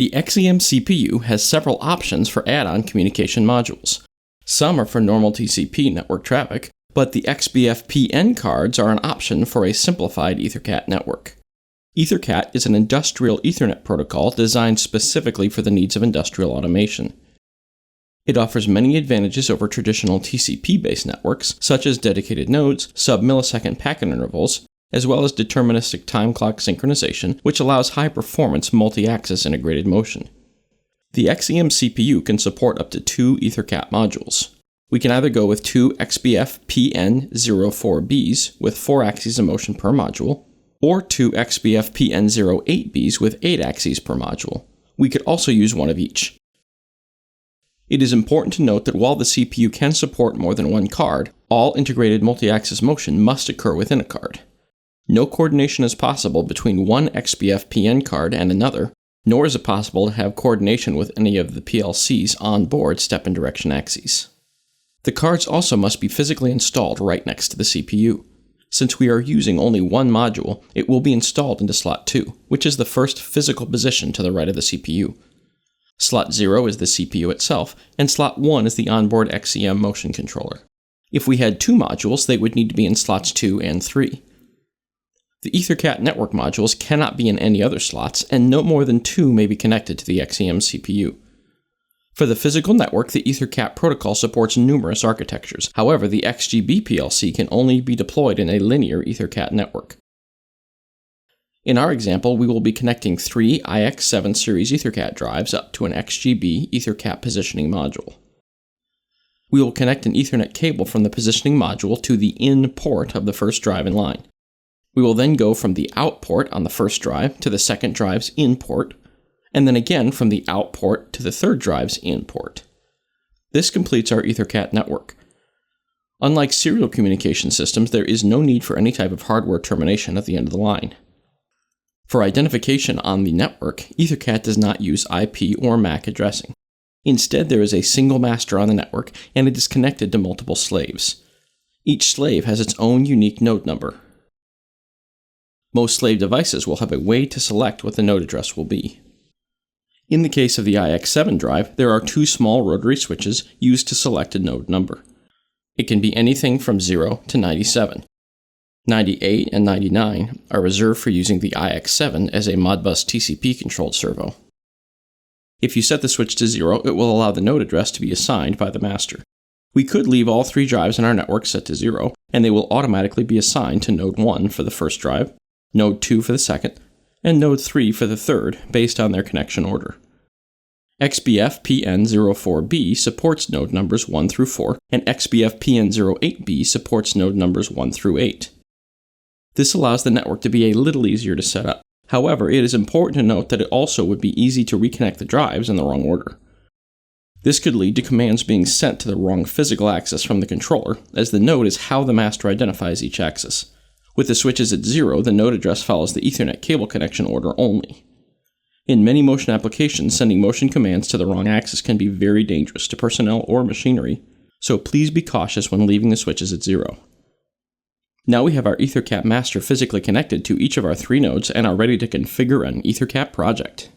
The XEM CPU has several options for add-on communication modules. Some are for normal TCP network traffic, but the XBF-PN cards are an option for a simplified EtherCAT network. EtherCAT is an industrial Ethernet protocol designed specifically for the needs of industrial automation. It offers many advantages over traditional TCP-based networks, such as dedicated nodes, sub-millisecond packet intervals, as well as deterministic time clock synchronization, which allows high-performance multi-axis integrated motion. The XEM CPU can support up to 2 EtherCAT modules. We can either go with 2 XBF-PN04Bs with 4 axes of motion per module, or 2 XBF-PN08Bs with 8 axes per module. We could also use one of each. It is important to note that while the CPU can support more than one card, all integrated multi-axis motion must occur within a card. No coordination is possible between one XBF-PN card and another, nor is it possible to have coordination with any of the PLC's onboard step and direction axes. The cards also must be physically installed right next to the CPU. Since we are using only one module, it will be installed into slot 2, which is the first physical position to the right of the CPU. Slot 0 is the CPU itself, and slot 1 is the onboard XEM motion controller. If we had 2 modules, they would need to be in slots 2 and 3. The EtherCAT network modules cannot be in any other slots, and no more than 2 may be connected to the XEM CPU. For the physical network, the EtherCAT protocol supports numerous architectures. However, the XGB PLC can only be deployed in a linear EtherCAT network. In our example, we will be connecting 3 IX7 series EtherCAT drives up to an XGB EtherCAT positioning module. We will connect an Ethernet cable from the positioning module to the in port of the first drive in line. We will then go from the out port on the first drive to the second drive's in port, and then again from the out port to the third drive's in port. This completes our EtherCAT network. Unlike serial communication systems, there is no need for any type of hardware termination at the end of the line. For identification on the network, EtherCAT does not use IP or MAC addressing. Instead, there is a single master on the network, and it is connected to multiple slaves. Each slave has its own unique node number. Most slave devices will have a way to select what the node address will be. In the case of the IX7 drive, there are 2 small rotary switches used to select a node number. It can be anything from 0 to 97. 98 and 99 are reserved for using the IX7 as a Modbus TCP-controlled servo. If you set the switch to 0, it will allow the node address to be assigned by the master. We could leave all 3 drives in our network set to 0, and they will automatically be assigned to node 1 for the first drive, node 2 for the second, and node 3 for the third, based on their connection order. XBF-PN04B supports node numbers 1 through 4, and XBF-PN08B supports node numbers 1 through 8. This allows the network to be a little easier to set up. However, it is important to note that it also would be easy to reconnect the drives in the wrong order. This could lead to commands being sent to the wrong physical axis from the controller, as the node is how the master identifies each axis. With the switches at 0, the node address follows the Ethernet cable connection order only. In many motion applications, sending motion commands to the wrong axis can be very dangerous to personnel or machinery, so please be cautious when leaving the switches at 0. Now we have our EtherCAT master physically connected to each of our 3 nodes and are ready to configure an EtherCAT project.